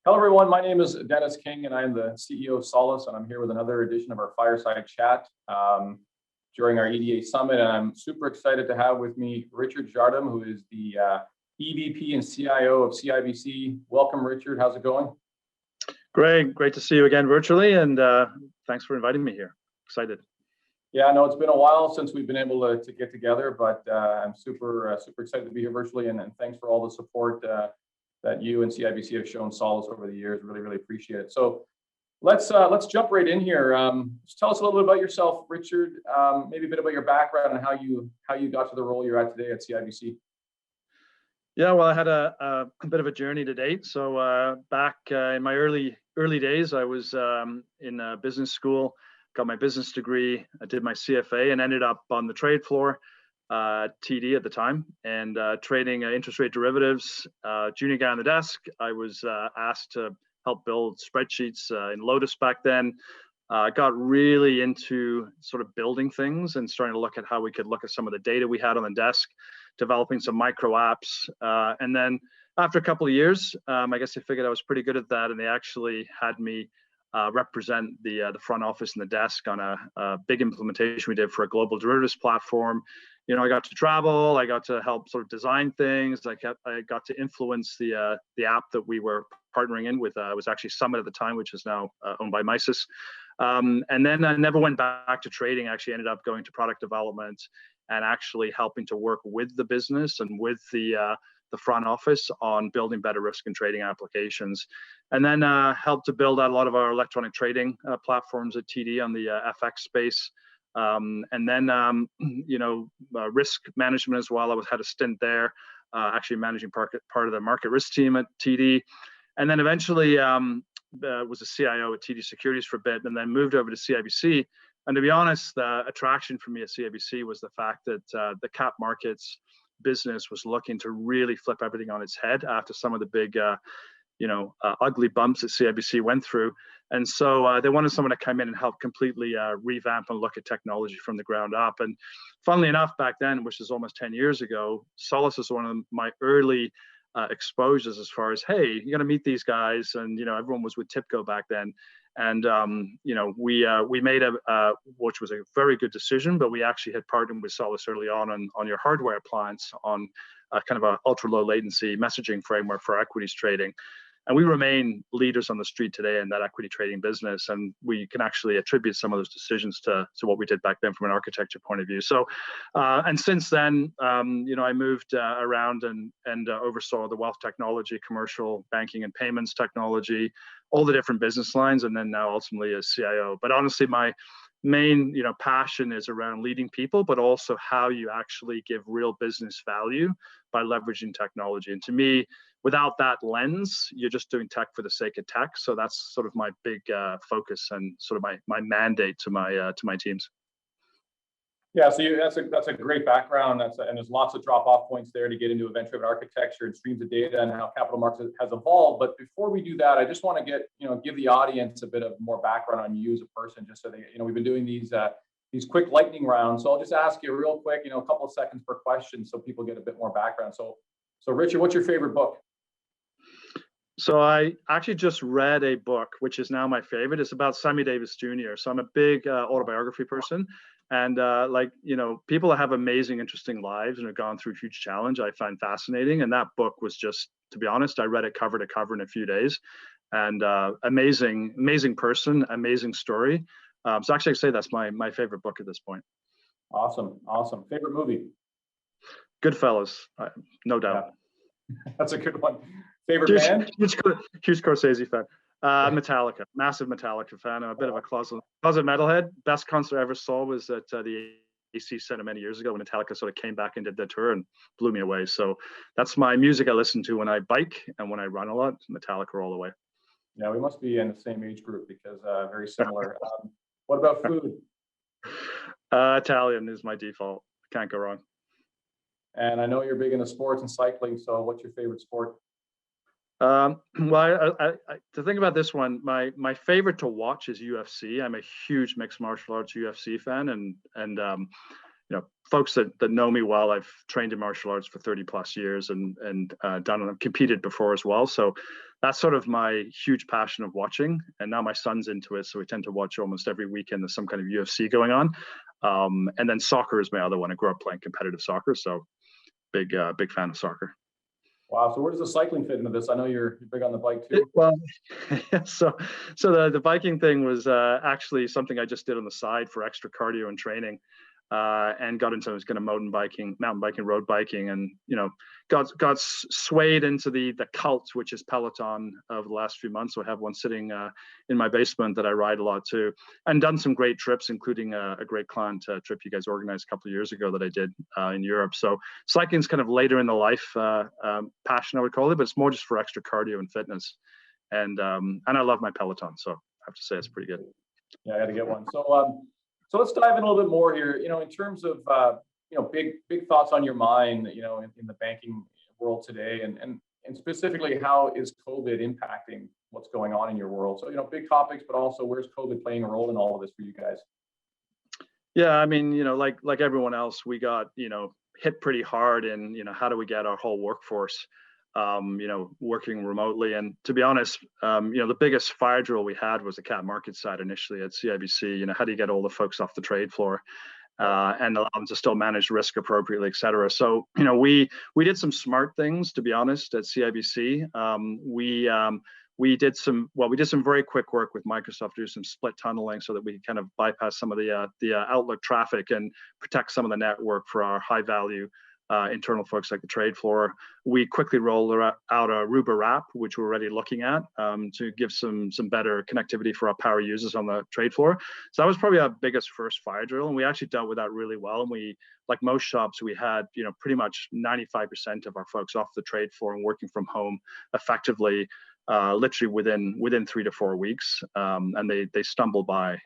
Hello, everyone. My name is Denis King, and I'm the CEO of Solace, and I'm here with another edition of our Fireside Chat during our EDA Summit. And I'm super excited to have with me Richard Jardim, who is the EVP and CIO of CIBC. Welcome, Richard. How's it going? Great to see you again virtually, and thanks for inviting me here. Excited. Yeah, I know it's been a while since we've been able to get together, but I'm super excited to be here virtually, and thanks for all the support that you and CIBC have shown Solace over the years. Really appreciate it. So let's jump right in here. Just tell us a little bit about yourself, Richard. Maybe a bit about your background and how you got to the role you're at today at CIBC. Yeah, well, I had a bit of a journey to date. So back in my early days, I was in business school, got my business degree, I did my CFA, and ended up on the trade floor, TD at the time, and trading interest rate derivatives. Junior guy on the desk, I was asked to help build spreadsheets in Lotus back then. Got really into sort of building things and starting to look at how we could look at some of the data we had on the desk, developing some micro apps. And then after a couple of years, I guess they figured I was pretty good at that, and they actually had me represent the front office and the desk on a big implementation we did for a global derivatives platform. You know, I got to travel, I got to help sort of design things. I got to influence the app that we were partnering in with. It was actually Summit at the time, which is now owned by Mises. And then I never went back to trading. I actually ended up going to product development and actually helping to work with the business and with the front office on building better risk and trading applications. And then helped to build out a lot of our electronic trading platforms at TD on the FX space. And then, risk management as well. I had a stint there, actually managing part of the market risk team at TD. And then eventually was a CIO at TD Securities for a bit, and then moved over to CIBC. And to be honest, the attraction for me at CIBC was the fact that the cap markets business was looking to really flip everything on its head after some of the big ugly bumps that CIBC went through. And so they wanted someone to come in and help completely revamp and look at technology from the ground up. And funnily enough, back then, which is almost 10 years ago, Solace was one of my early exposures as far as, hey, you got to meet these guys. And, everyone was with TIPCO back then. And, we made which was a very good decision, but we actually had partnered with Solace early on your hardware appliance on kind of a ultra low latency messaging framework for equities trading. And we remain leaders on the street today in that equity trading business. And we can actually attribute some of those decisions to what we did back then from an architecture point of view. So, and since then, I moved around and oversaw the wealth technology, commercial banking and payments technology, all the different business lines, and then now ultimately as CIO. But honestly, my main passion is around leading people, but also how you actually give real business value by leveraging technology. And to me, without that lens, you're just doing tech for the sake of tech. So that's sort of my big focus and sort of my mandate to my teams. Yeah, so that's a great background. And there's lots of drop-off points there to get into event-driven architecture and streams of data and how capital markets has evolved. But before we do that, I just want to give the audience a bit of more background on you as a person, just so they, we've been doing these quick lightning rounds. So I'll just ask you real quick, a couple of seconds per question, so people get a bit more background. So Richard, what's your favorite book? So I actually just read a book, which is now my favorite. It's about Sammy Davis Jr. So I'm a big autobiography person. And people that have amazing, interesting lives and have gone through huge challenge, I find fascinating. And that book was just, to be honest, I read it cover to cover in a few days. And amazing person, amazing story. So actually, I'd say that's my favorite book at this point. Awesome. Favorite movie? Goodfellas, no doubt. Yeah. That's a good one. Favorite band? Huge Scorsese fan. Metallica, massive Metallica fan. I'm a bit of a closet metalhead. Best concert I ever saw was at the AC Center many years ago when Metallica sort of came back and did their tour and blew me away. So that's my music I listen to when I bike and when I run a lot. Metallica all the way. Yeah, we must be in the same age group because very similar. What about food? Italian is my default. Can't go wrong. And I know you're big into sports and cycling. So what's your favorite sport? Well, to think about this one, my favorite to watch is UFC. I'm a huge mixed martial arts UFC fan, and folks that know me well, I've trained in martial arts for 30 plus years and done and competed before as well. So that's sort of my huge passion of watching. And now my son's into it, so we tend to watch almost every weekend. There's some kind of UFC going on. And then soccer is my other one. I grew up playing competitive soccer, so big fan of soccer. Wow. So where does the cycling fit into this? I know you're big on the bike too. Well, so the biking thing was actually something I just did on the side for extra cardio and training, and got into kind of mountain biking, road biking, and got swayed into the cult, which is Peloton, over the last few months. So I have one sitting in my basement that I ride a lot too, and done some great trips, including a great client trip you guys organized a couple of years ago that I did in Europe. So cycling's kind of later in the life passion, I would call it, but it's more just for extra cardio and fitness. And I love my Peloton, so I have to say it's pretty good. Yeah, I got to get one. So let's dive in a little bit more here. In terms of big thoughts on your mind. In the banking world today, and specifically, how is COVID impacting what's going on in your world? So big topics, but also where's COVID playing a role in all of this for you guys? Yeah, I mean, like everyone else, we got hit pretty hard in how do we get our whole workforce working remotely. And to be honest, the biggest fire drill we had was the cap market side initially at CIBC. How do you get all the folks off the trade floor and allow them to still manage risk appropriately, et cetera. So, we did some smart things, to be honest, at CIBC. We did some very quick work with Microsoft to do some split tunneling so that we kind of bypass some of the Outlook traffic and protect some of the network for our high value internal folks like the trade floor. We quickly rolled out a Aruba wrap, which we're already looking at to give some better connectivity for our power users on the trade floor. So that was probably our biggest first fire drill, and we actually dealt with that really well. And we, like most shops, we had pretty much 95% of our folks off the trade floor and working from home effectively. Literally within 3 to 4 weeks, and they stumbled by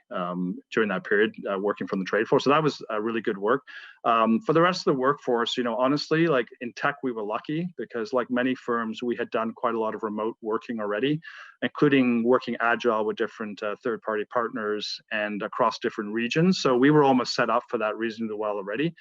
during that period working from the trade floor. So that was really good work. For the rest of the workforce, honestly, like in tech, we were lucky because, like many firms, we had done quite a lot of remote working already, including working agile with different third-party partners and across different regions. So we were almost set up for that reasonably well already.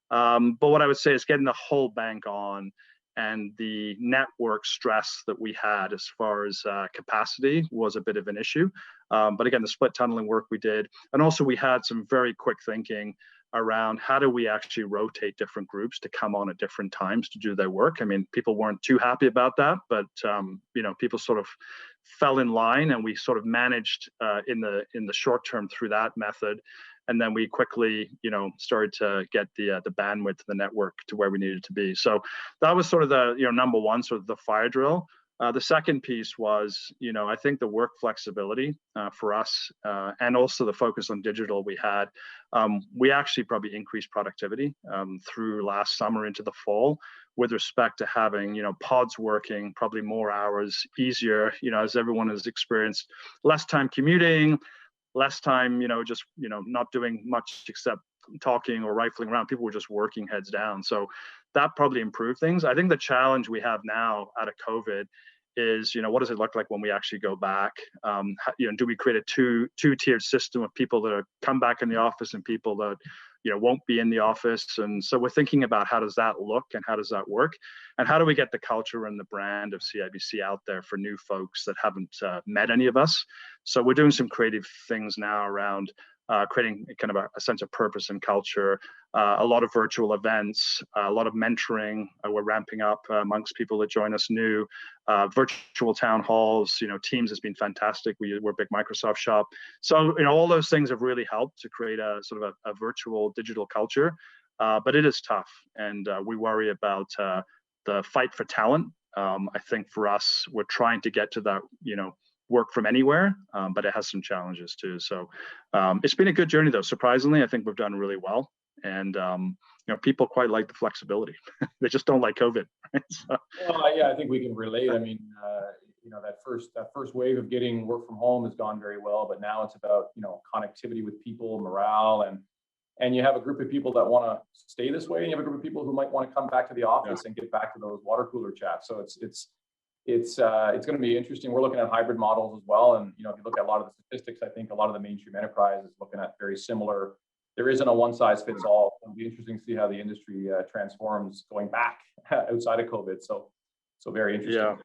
But what I would say is getting the whole bank on, and the network stress that we had as far as capacity was a bit of an issue. But again, the split tunneling work we did, and also we had some very quick thinking around how do we actually rotate different groups to come on at different times to do their work. I mean, people weren't too happy about that, but people sort of fell in line, and we sort of managed in the short term through that method. And then we quickly, started to get the bandwidth of the network to where we needed to be. So that was sort of the, number one, sort of the fire drill. The second piece was, I think the work flexibility for us and also the focus on digital we had. We actually probably increased productivity through last summer into the fall with respect to having, pods working probably more hours, easier, as everyone has experienced, less time commuting, less time, not doing much except talking or rifling around. People were just working heads down. So that probably improved things. I think the challenge we have now out of COVID is, what does it look like when we actually go back? Do we create a two-tiered system of people that come back in the office and people that won't be in the office? And so we're thinking about how does that look and how does that work? And how do we get the culture and the brand of CIBC out there for new folks that haven't met any of us? So we're doing some creative things now around creating kind of a sense of purpose and culture, a lot of virtual events, a lot of mentoring. We're ramping up amongst people that join us new, virtual town halls. Teams has been fantastic. We're a big Microsoft shop. So, all those things have really helped to create a sort of a virtual digital culture. But it is tough. And we worry about the fight for talent. I think for us, we're trying to get to that, work from anywhere, but it has some challenges too. So it's been a good journey though. Surprisingly, I think we've done really well. And people quite like the flexibility. They just don't like COVID. Right? So. Well, yeah, I think we can relate. I mean, that first wave of getting work from home has gone very well, but now it's about connectivity with people, morale, and you have a group of people that want to stay this way, and you have a group of people who might want to come back to the office and get back to those water cooler chats. So it's going to be interesting. We're looking at hybrid models as well, and if you look at a lot of the statistics, I think a lot of the mainstream enterprise is looking at very similar there isn't a one size fits all. It'll be interesting to see how the industry transforms going back outside of COVID. So very interesting.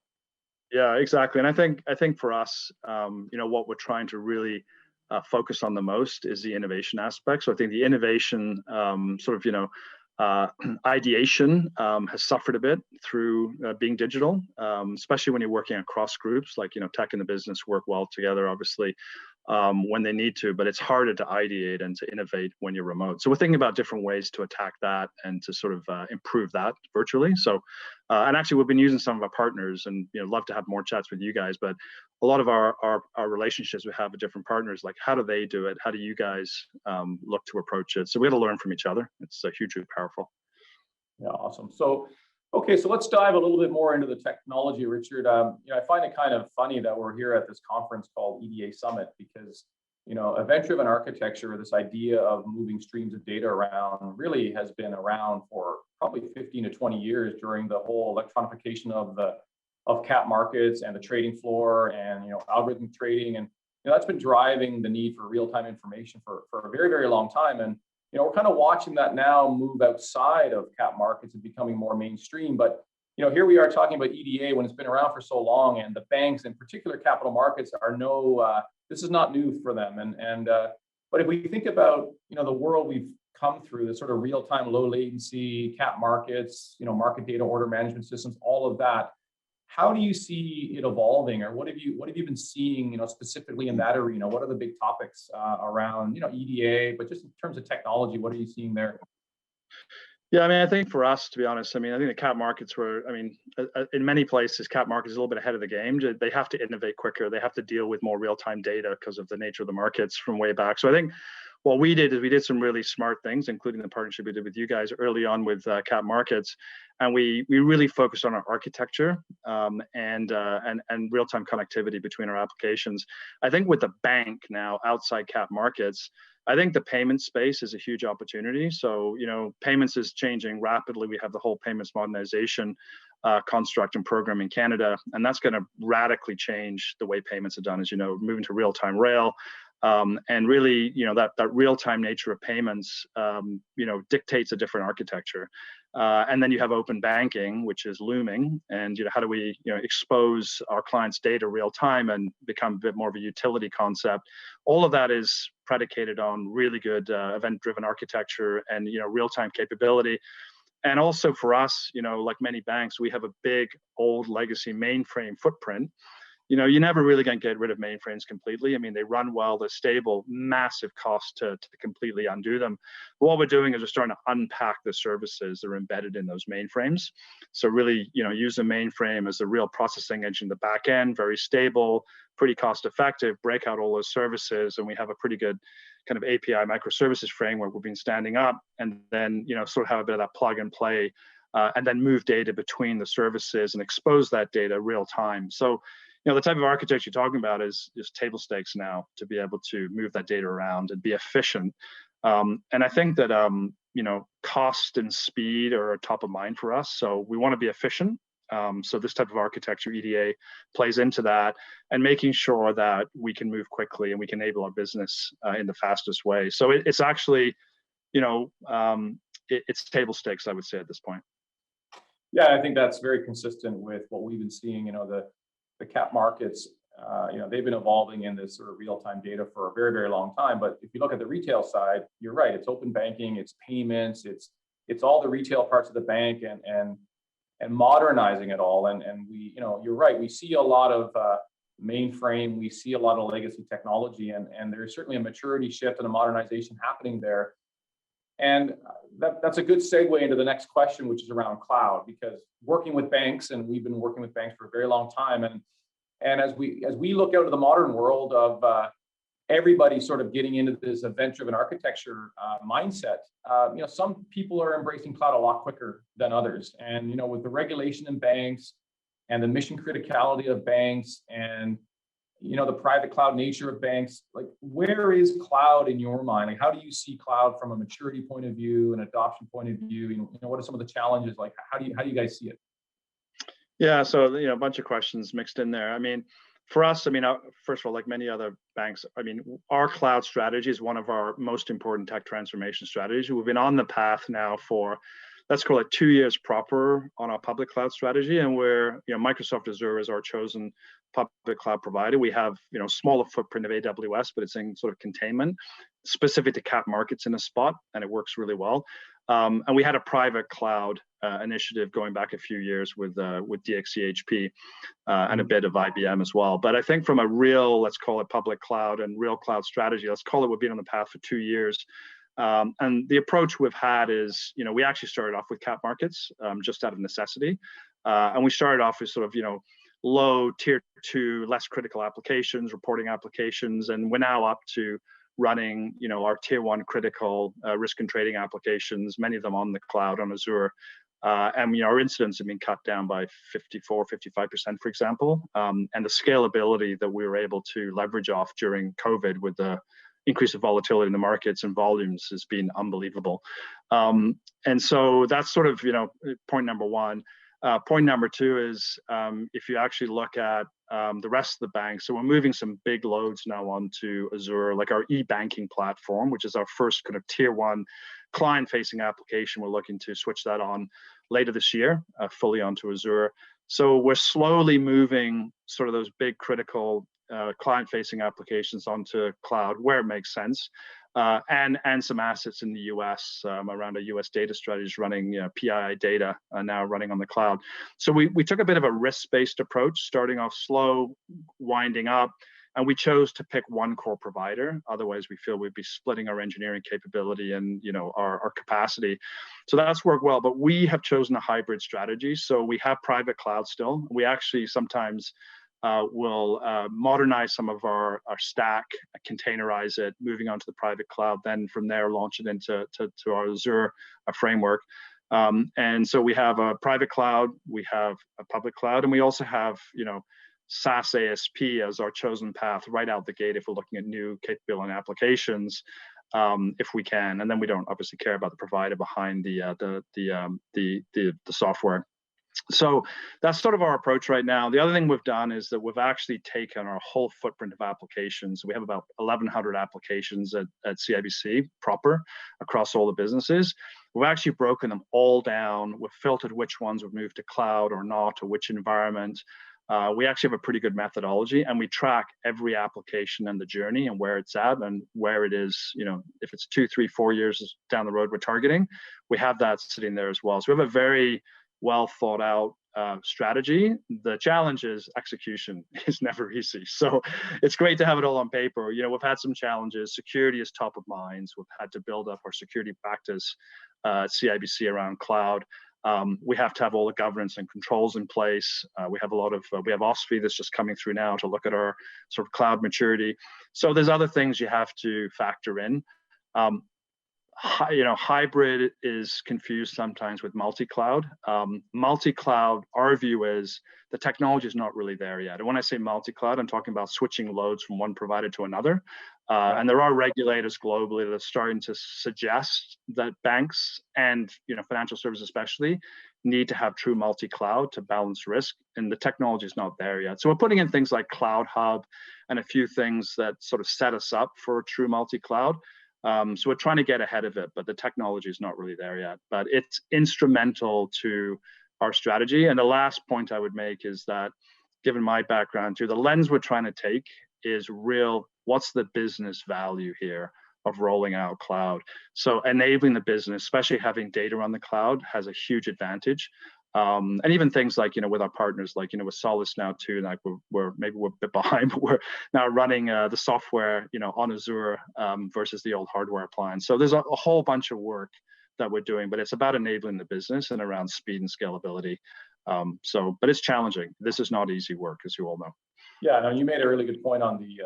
Yeah, exactly. And I think for us, what we're trying to really focus on the most is the innovation aspect. So I think the innovation ideation has suffered a bit through being digital, especially when you're working across groups. Like, tech and the business work well together, obviously, when they need to, but it's harder to ideate and to innovate when you're remote. So we're thinking about different ways to attack that and to sort of improve that virtually. So, and actually, we've been using some of our partners, and love to have more chats with you guys. But a lot of our relationships we have with different partners, like how do they do it? How do you guys look to approach it? So we got to learn from each other. It's hugely powerful. Yeah, awesome. So, okay, so let's dive a little bit more into the technology, Richard. I find it kind of funny that we're here at this conference called EDA Summit because, event-driven architecture, this idea of moving streams of data around, really has been around for probably 15 to 20 years during the whole electronification of cap markets and the trading floor and, algorithmic trading. And, that's been driving the need for real-time information for a very, very long time. And we're kind of watching that now move outside of cap markets and becoming more mainstream. But here we are talking about EDA when it's been around for so long, and the banks, in particular, capital markets, are this is not new for them. But if we think about the world we've come through, the sort of real-time, low latency cap markets, market data order management systems, all of that. How do you see it evolving, or what have you been seeing, specifically in that arena? What are the big topics around, EDA, but just in terms of technology, what are you seeing there? Yeah, I think for us, to be honest, I think the cap markets in many places, cap markets is a little bit ahead of the game. They have to innovate quicker. They have to deal with more real-time data because of the nature of the markets from way back. So I think what we did is we did some really smart things, including the partnership we did with you guys early on with cap markets. And we really focused on our architecture and real-time connectivity between our applications. I think with the bank now outside cap markets, I think the payment space is a huge opportunity. So, payments is changing rapidly. We have the whole payments modernization construct and program in Canada, and that's going to radically change the way payments are done, as moving to real-time rail. And really, that real-time nature of payments, dictates a different architecture. And then you have open banking, which is looming. And, how do we, expose our clients' data real time and become a bit more of a utility concept? All of that is predicated on really good event-driven architecture and, real-time capability. And also for us, like many banks, we have a big old legacy mainframe footprint. You're never really going to get rid of mainframes completely. They run well, they're stable, massive cost to completely undo them. But what we're doing is we're starting to unpack the services that are embedded in those mainframes. So really, use a mainframe as a real processing engine in the back end, very stable, pretty cost effective, break out all those services. And we have a pretty good kind of API microservices framework we've been standing up, and then, sort of have a bit of that plug and play, and then move data between the services and expose that data real time. So, the type of architecture you're talking about is table stakes now to be able to move that data around and be efficient. And I think that, cost and speed are top of mind for us. So we want to be efficient. So this type of architecture, EDA, plays into that, and making sure that we can move quickly and we can enable our business in the fastest way. So it's actually, it's table stakes, I would say, at this point. Yeah, I think that's very consistent with what we've been seeing. The cap markets, they've been evolving in this sort of real-time data for a very, very long time. But if you look at the retail side, you're right. It's open banking, it's payments, it's all the retail parts of the bank and modernizing it all. And we, you're right. We see a lot of mainframe, we see a lot of legacy technology, and there's certainly a maturity shift and a modernization happening there. And that's a good segue into the next question, which is around cloud, because working with banks, and we've been working with banks for a very long time, and as we look out to the modern world of everybody sort of getting into this event-driven architecture mindset, some people are embracing cloud a lot quicker than others. And with the regulation in banks and the mission criticality of banks and the private cloud nature of banks, like, where is cloud in your mind? Like, how do you see cloud from a maturity point of view, an adoption point of view? What are some of the challenges? Like, how do you guys see it? Yeah, so a bunch of questions mixed in there. For us, I mean, first of all, like many other banks, I mean, our cloud strategy is one of our most important tech transformation strategies. We've been on the path now for, let's call it 2 years proper on our public cloud strategy. And Microsoft Azure is our chosen public cloud provider. We have, smaller footprint of AWS, but it's in sort of containment specific to cap markets in a spot, and it works really well. And we had a private cloud initiative going back a few years with DXCHP and a bit of IBM as well. But I think from a real, let's call it public cloud and real cloud strategy, let's call it, we've been on the path for 2 years. And the approach we've had is, we actually started off with cap markets just out of necessity. And we started off with sort of, low tier 2, less critical applications, reporting applications, and we're now up to running, our tier 1 critical risk and trading applications, many of them on the cloud on Azure. And our incidents have been cut down by 54, 55%, for example. And the scalability that we were able to leverage off during COVID with the increase of volatility in the markets and volumes has been unbelievable. And so that's sort of, point number one. Point number two is if you actually look at the rest of the bank, so we're moving some big loads now onto Azure, like our e-banking platform, which is our first kind of tier 1 client-facing application. We're looking to switch that on later this year, fully onto Azure. So we're slowly moving sort of those big critical client-facing applications onto cloud where it makes sense, and some assets in the US around a US data strategies running PII data now running on the cloud. So we took a bit of a risk-based approach, starting off slow, winding up, and we chose to pick one core provider. Otherwise, we feel we'd be splitting our engineering capability and our capacity. So that's worked well, but we have chosen a hybrid strategy. So we have private cloud still. We actually sometimes will modernize some of our stack, containerize it, moving on to the private cloud, then from there launch it into our Azure framework. And so we have a private cloud, we have a public cloud, and we also have SaaS ASP as our chosen path right out the gate if we're looking at new capability and applications, if we can. And then we don't obviously care about the provider behind the software. So that's sort of our approach right now. The other thing we've done is that we've actually taken our whole footprint of applications. We have about 1,100 applications at CIBC proper across all the businesses. We've actually broken them all down. We've filtered which ones would move to cloud or not, or which environment. We actually have a pretty good methodology, and we track every application and the journey and where it's at and where it is. If it's 2, 3, 4 years down the road we're targeting, we have that sitting there as well. So we have a very well thought out strategy. The challenge is execution is never easy. So it's great to have it all on paper. We've had some challenges. Security is top of mind. We've had to build up our security practice at CIBC around cloud. We have to have all the governance and controls in place. We have we have OSFI that's just coming through now to look at our sort of cloud maturity. So there's other things you have to factor in. Hybrid is confused sometimes with multi-cloud. Multi-cloud, our view is the technology is not really there yet. And when I say multi-cloud, I'm talking about switching loads from one provider to another. And there are regulators globally that are starting to suggest that banks and financial services especially need to have true multi-cloud to balance risk, and the technology is not there yet. So we're putting in things like Cloud Hub and a few things that sort of set us up for true multi-cloud. So we're trying to get ahead of it, but the technology is not really there yet. But it's instrumental to our strategy. And the last point I would make is that, given my background too, the lens we're trying to take is real. What's the business value here of rolling out cloud? So enabling the business, especially having data on the cloud, has a huge advantage. And even things like, with our partners, like, with Solace now too, like we're a bit behind, but we're now running the software, on Azure versus the old hardware appliance. So there's a whole bunch of work that we're doing, but it's about enabling the business and around speed and scalability. But it's challenging. This is not easy work, as you all know. Yeah, no, you made a really good point on the,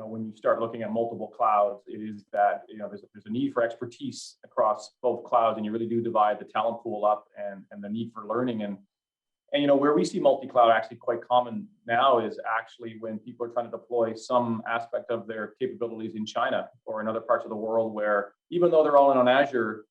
when you start looking at multiple clouds, it is that, there's a need for expertise across both clouds, and you really do divide the talent pool up and the need for learning. And where we see multi-cloud actually quite common now is actually when people are trying to deploy some aspect of their capabilities in China or in other parts of the world, where even though they're all in on Azure,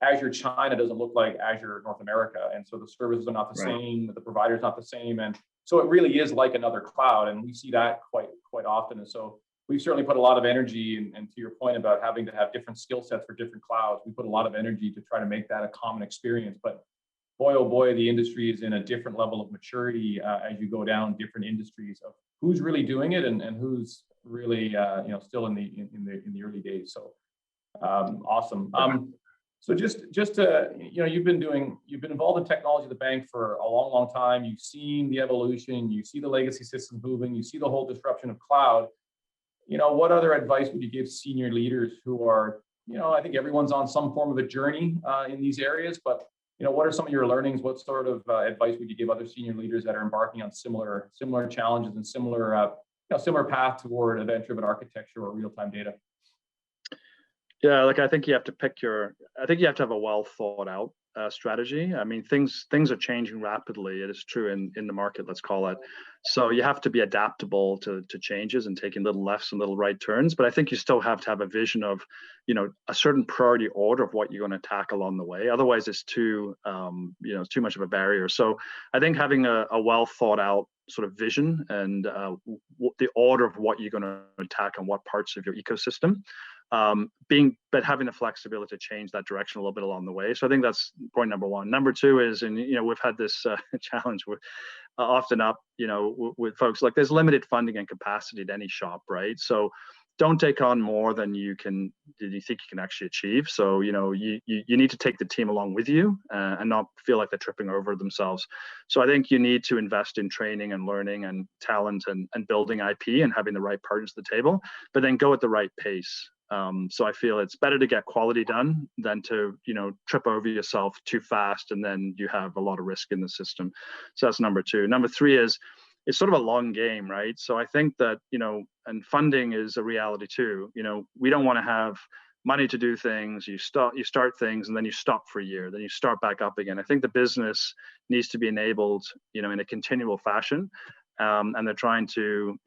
Azure China doesn't look like Azure North America. And so the services are not the same, the provider's not the same. And so it really is like another cloud. And we see that quite often. And so we've certainly put a lot of energy, and to your point about having to have different skill sets for different clouds, we put a lot of energy to try to make that a common experience. But boy, oh boy, the industry is in a different level of maturity as you go down different industries of who's really doing it and who's really still in the early days. So awesome. So just to, you've been involved in technology at the bank for a long time. You've seen the evolution, you see the legacy systems moving, you see the whole disruption of cloud. What other advice would you give senior leaders who are, I think everyone's on some form of a journey in these areas, but what are some of your learnings? What sort of advice would you give other senior leaders that are embarking on similar challenges and similar path toward event-driven architecture or real-time data? Yeah, I think you have to have a well thought out strategy. I mean, things are changing rapidly. It is true in the market, let's call it. So you have to be adaptable to changes and taking little lefts and little right turns. But I think you still have to have a vision of, a certain priority order of what you're going to tackle along the way. Otherwise, it's too much of a barrier. So I think having a well thought out sort of vision and the order of what you're going to attack on what parts of your ecosystem, but having the flexibility to change that direction a little bit along the way. So I think that's point number one. Number two is, and we've had this challenge with often up, with folks, like there's limited funding and capacity at any shop, right? So don't take on more than you think you can actually achieve. So you need to take the team along with you and not feel like they're tripping over themselves. So I think you need to invest in training and learning and talent and building IP and having the right partners at the table, but then go at the right pace. So I feel it's better to get quality done than to, trip over yourself too fast and then you have a lot of risk in the system. So that's number two. Number three is it's sort of a long game, right? So I think that, and funding is a reality too. We don't want to have money to do things. You start things and then you stop for a year, then you start back up again. I think the business needs to be enabled, in a continual fashion. And they're trying to,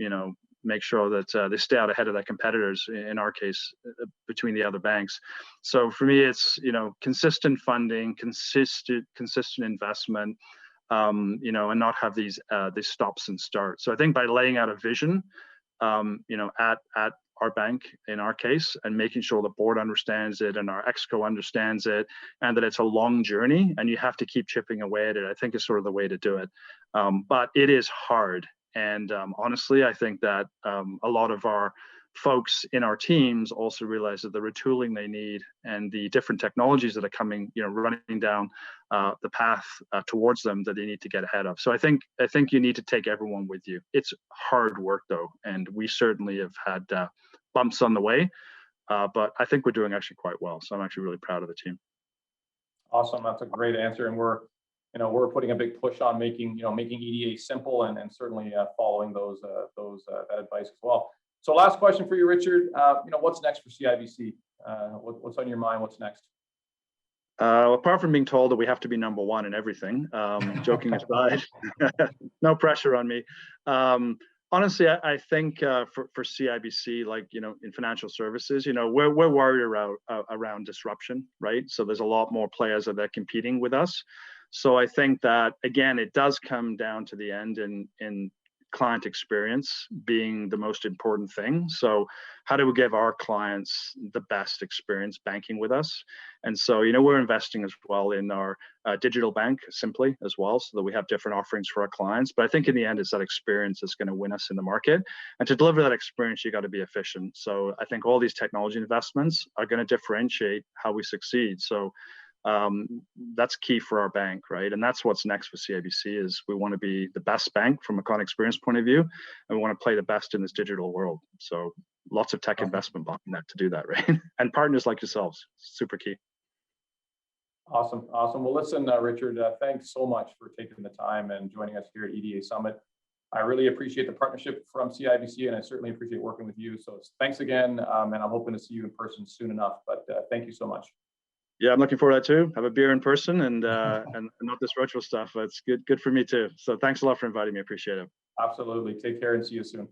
make sure that they stay out ahead of their competitors, in our case, between the other banks. So for me, it's, consistent funding, consistent investment, and not have these stops and starts. So I think by laying out a vision, at our bank, in our case, and making sure the board understands it and our exco understands it, and that it's a long journey and you have to keep chipping away at it, I think is sort of the way to do it. But it is hard. And honestly, I think that a lot of our folks in our teams also realize that the retooling they need and the different technologies that are coming, running down the path towards them that they need to get ahead of. So I think you need to take everyone with you. It's hard work though, and we certainly have had bumps on the way, but I think we're doing actually quite well. So I'm actually really proud of the team. Awesome, that's a great answer, and we're putting a big push on making EDA simple and certainly following that advice as well. So last question for you, Richard. What's next for CIBC? What's on your mind? What's next? Apart from being told that we have to be number one in everything, joking aside, no pressure on me. Honestly, I think for CIBC, in financial services, we're worried around disruption, right? So there's a lot more players that are competing with us. So I think that, again, it does come down to the end in client experience being the most important thing. So how do we give our clients the best experience banking with us? And so, we're investing as well in our digital bank, Simply, as well, so that we have different offerings for our clients. But I think in the end, it's that experience that's going to win us in the market. And to deliver that experience, you got to be efficient. So I think all these technology investments are going to differentiate how we succeed. So that's key for our bank, right? And that's what's next for CIBC is we want to be the best bank from a client experience point of view, and we want to play the best in this digital world. So lots of tech investment behind that to do that, right? And partners like yourselves, super key. Awesome. Well, listen, Richard, thanks so much for taking the time and joining us here at EDA Summit. I really appreciate the partnership from CIBC, and I certainly appreciate working with you. So thanks again, and I'm hoping to see you in person soon enough. But thank you so much. Yeah, I'm looking forward to that too. Have a beer in person and not this virtual stuff. It's good for me too. So thanks a lot for inviting me. Appreciate it. Absolutely. Take care and see you soon.